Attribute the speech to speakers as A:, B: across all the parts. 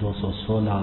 A: 216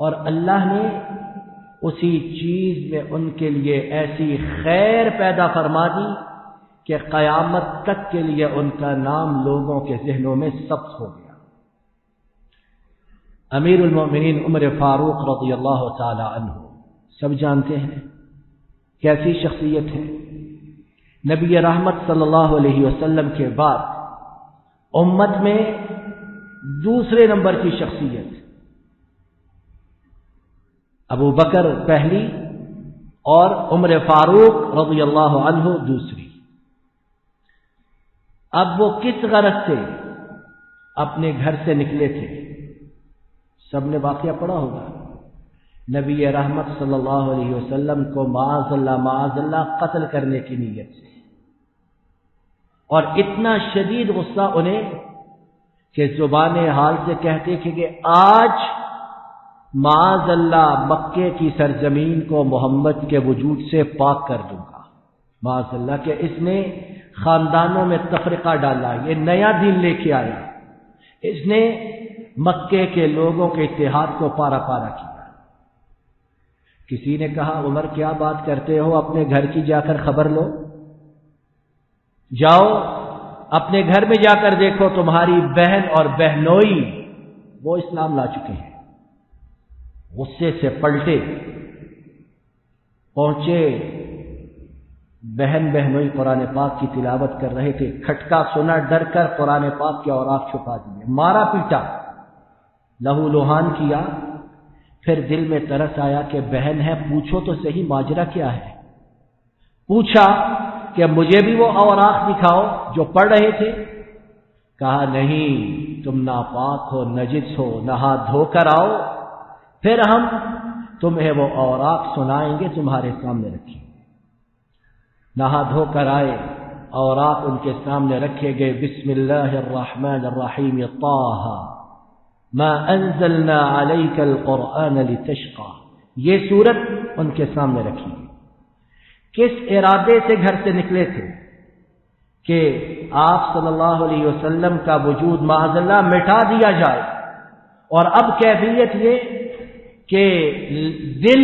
A: اور اللہ نے اسی چیز میں ان کے لیے ایسی خیر پیدا فرما دی کہ قیامت تک کے لیے ان کا نام لوگوں کے ذہنوں میں ثبت ہو گیا۔ امیر المومنین عمر فاروق رضی اللہ تعالی عنہ سب جانتے ہیں کیسی شخصیت ہے۔ نبی رحمت صلی اللہ علیہ وسلم کے بعد امت میں دوسرے نمبر کی شخصیت، ابو بکر پہلی اور عمر فاروق رضی اللہ عنہ دوسری۔ اب وہ کس غرض سے اپنے گھر سے نکلے تھے؟ سب نے واقعہ پڑھا ہوگا۔ نبی رحمت صلی اللہ علیہ وسلم کو معاذ اللہ قتل کرنے کی نیت سے، اور اتنا شدید غصہ انہیں کہ زبان حال سے کہتے تھے کہ آج معاذ اللہ مکے کی سرزمین کو محمد کے وجود سے پاک کر دوں گا، معاذ اللہ کہ اس نے خاندانوں میں تفرقہ ڈالا، یہ نیا دین لے کے آیا، اس نے مکے کے لوگوں کے اتحاد کو پارا پارا کیا۔ کسی نے کہا عمر کیا بات کرتے ہو، اپنے گھر کی جا کر خبر لو، جاؤ اپنے گھر میں جا کر دیکھو تمہاری بہن اور بہنوئی وہ اسلام لا چکے ہیں۔ غصے سے پلٹے پہنچے، بہنوئی قرآن پاک کی تلاوت کر رہے تھے، کھٹکا سنا، ڈر کر قرآن پاک کے اوراق چھپا دیے، مارا پیٹا، لہو لہان کیا۔ پھر دل میں ترس آیا کہ بہن ہے، پوچھو تو صحیح ماجرا کیا ہے۔ پوچھا کہ مجھے بھی وہ اوراق دکھاؤ جو پڑھ رہے تھے۔ کہا نہیں، تم ناپاک ہو، نجس ہو، نہا دھو کر آؤ، پھر ہم تمہیں وہ اوراق سنائیں گے، تمہارے سامنے رکھیں گے۔ نہا دھو کر آئے، اوراق ان کے سامنے رکھے گئے، بسم اللہ الرحمن الرحیم، طٰہ ما انزلنا علیک القرآن لتشقى، یہ سورت ان کے سامنے رکھی۔ کس ارادے سے گھر سے نکلے تھے؟ کہ آپ صلی اللہ علیہ وسلم کا وجود معاذ اللہ مٹا دیا جائے، اور اب کیفیت یہ کہ دل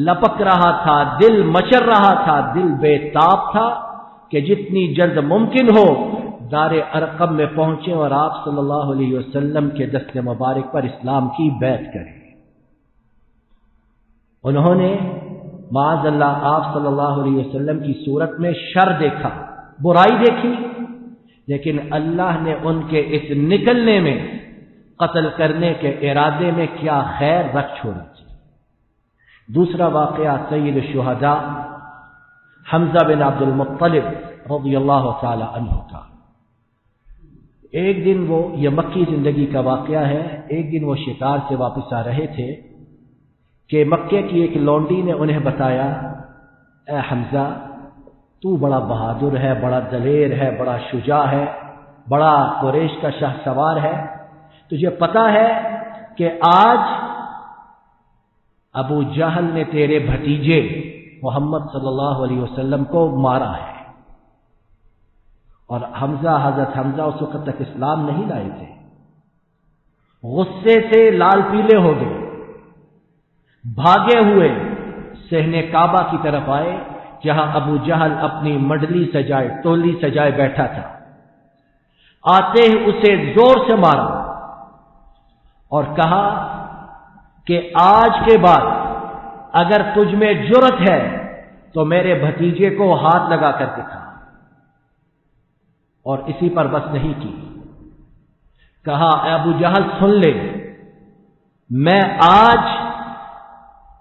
A: لپک رہا تھا، دل مچر رہا تھا، دل بے تاب تھا کہ جتنی جلد ممکن ہو دار ارقم میں پہنچے اور آپ صلی اللہ علیہ وسلم کے دست مبارک پر اسلام کی بیعت کریں۔ انہوں نے معاذ اللہ آپ صلی اللہ علیہ وسلم کی صورت میں شر دیکھا، برائی دیکھی، لیکن اللہ نے ان کے اس نکلنے میں، قتل کرنے کے ارادے میں کیا خیر رکھ چھوڑی تھی۔ دوسرا واقعہ سید الشہداء حمزہ بن عبد المطلب رضی اللہ تعالی عنہ کا۔ ایک دن وہ، یہ مکی زندگی کا واقعہ ہے، ایک دن وہ شکار سے واپس آ رہے تھے کہ مکے کی ایک لونڈی نے انہیں بتایا، اے حمزہ تو بڑا بہادر ہے، بڑا دلیر ہے، بڑا شجاع ہے، بڑا قریش کا شاہ سوار ہے، تجھے پتا ہے کہ آج ابو جہل نے تیرے بھتیجے محمد صلی اللہ علیہ وسلم کو مارا ہے۔ اور حضرت حمزہ اس وقت تک اسلام نہیں لائے تھے، غصے سے لال پیلے ہو گئے، بھاگے ہوئے صحن کعبہ کی طرف آئے جہاں ابو جہل اپنی منڈلی سجائے، ٹولی سجائے بیٹھا تھا۔ آتے ہی اسے زور سے مارا اور کہا کہ آج کے بعد اگر تجھ میں جرت ہے تو میرے بھتیجے کو ہاتھ لگا کر دکھا۔ اور اسی پر بس نہیں کی، کہا اے ابو جہل سن لے، میں آج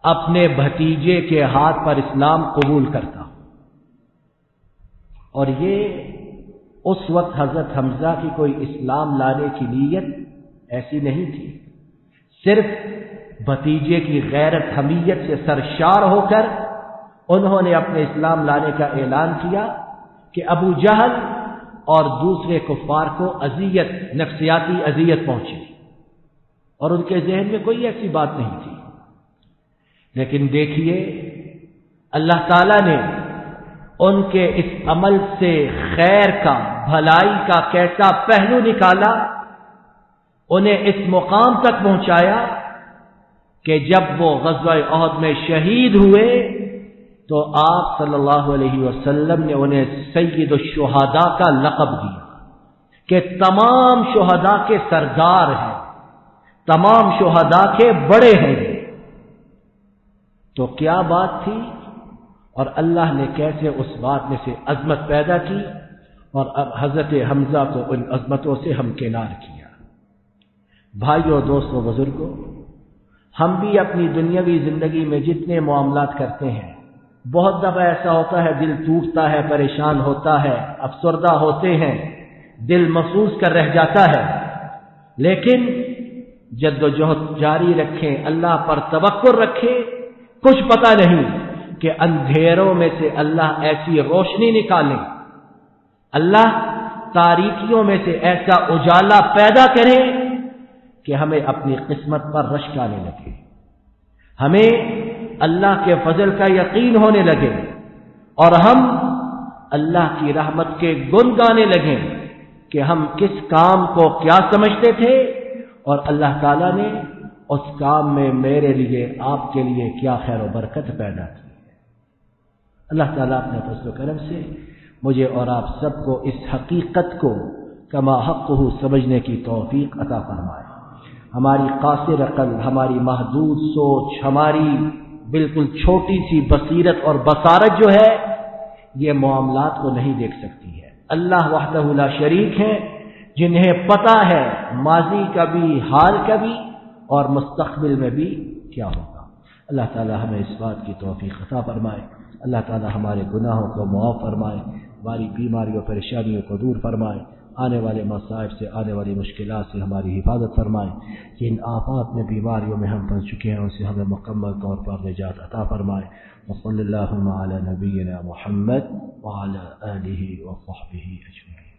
A: اپنے بھتیجے کے ہاتھ پر اسلام قبول کرتا ہوں۔ اور یہ اس وقت حضرت حمزہ کی کوئی اسلام لانے کی نیت ایسی نہیں تھی، صرف بھتیجے کی غیرت حمیت سے سرشار ہو کر انہوں نے اپنے اسلام لانے کا اعلان کیا کہ ابو جہل اور دوسرے کفار کو اذیت، نفسیاتی اذیت پہنچی، اور ان کے ذہن میں کوئی ایسی بات نہیں تھی۔ لیکن دیکھیے اللہ تعالیٰ نے ان کے اس عمل سے خیر کا، بھلائی کا کیسا پہلو نکالا، انہیں اس مقام تک پہنچایا کہ جب وہ غزوہ احد میں شہید ہوئے تو آپ صلی اللہ علیہ وسلم نے انہیں سید الشہداء کا لقب دیا کہ تمام شہداء کے سردار ہیں، تمام شہداء کے بڑے ہیں۔ تو کیا بات تھی، اور اللہ نے کیسے اس بات میں سے عظمت پیدا کی، اور اب حضرت حمزہ کو ان عظمتوں سے ہمکنار کیا۔ بھائیوں، دوستوں، بزرگوں، ہم بھی اپنی دنیاوی زندگی میں جتنے معاملات کرتے ہیں، بہت دفعہ ایسا ہوتا ہے دل ٹوٹتا ہے، پریشان ہوتا ہے، افسردہ ہوتے ہیں، دل محسوس کر رہ جاتا ہے، لیکن جد و جہد جاری رکھیں، اللہ پر توکل رکھیں۔ کچھ پتہ نہیں کہ اندھیروں میں سے اللہ ایسی روشنی نکالیں، اللہ تاریکیوں میں سے ایسا اجالا پیدا کرے کہ ہمیں اپنی قسمت پر رشک آنے لگے، ہمیں اللہ کے فضل کا یقین ہونے لگے، اور ہم اللہ کی رحمت کے گن گانے لگیں کہ ہم کس کام کو کیا سمجھتے تھے، اور اللہ تعالیٰ نے اس کام میں میرے لیے، آپ کے لیے کیا خیر و برکت پیدا کی۔ اللہ تعالیٰ اپنے فضل و کرم سے مجھے اور آپ سب کو اس حقیقت کو کما حقہ سمجھنے کی توفیق عطا فرمائے۔ ہماری قاصر عقل، ہماری محدود سوچ، ہماری بالکل چھوٹی سی بصیرت اور بصارت جو ہے، یہ معاملات کو نہیں دیکھ سکتی ہے۔ اللہ وحدہ لا شریک ہے، جنہیں پتہ ہے ماضی کا بھی، حال کا بھی، اور مستقبل میں بھی کیا ہوگا۔ اللہ تعالی ہمیں اس بات کی توفیق عطا فرمائے۔ اللہ تعالی ہمارے گناہوں کو معاف فرمائے، ہماری بیماریوں پریشانیوں کو دور فرمائے، آنے والے مصائب سے، آنے والی مشکلات سے ہماری حفاظت فرمائے۔ جن آفات میں، بیماریوں میں ہم پھنس چکے ہیں، ان سے ہمیں مکمل طور پر نجات عطا فرمائے۔ وصلی اللہ علی نبینا محمد وعلی آلہ وصحبہ اجمعین۔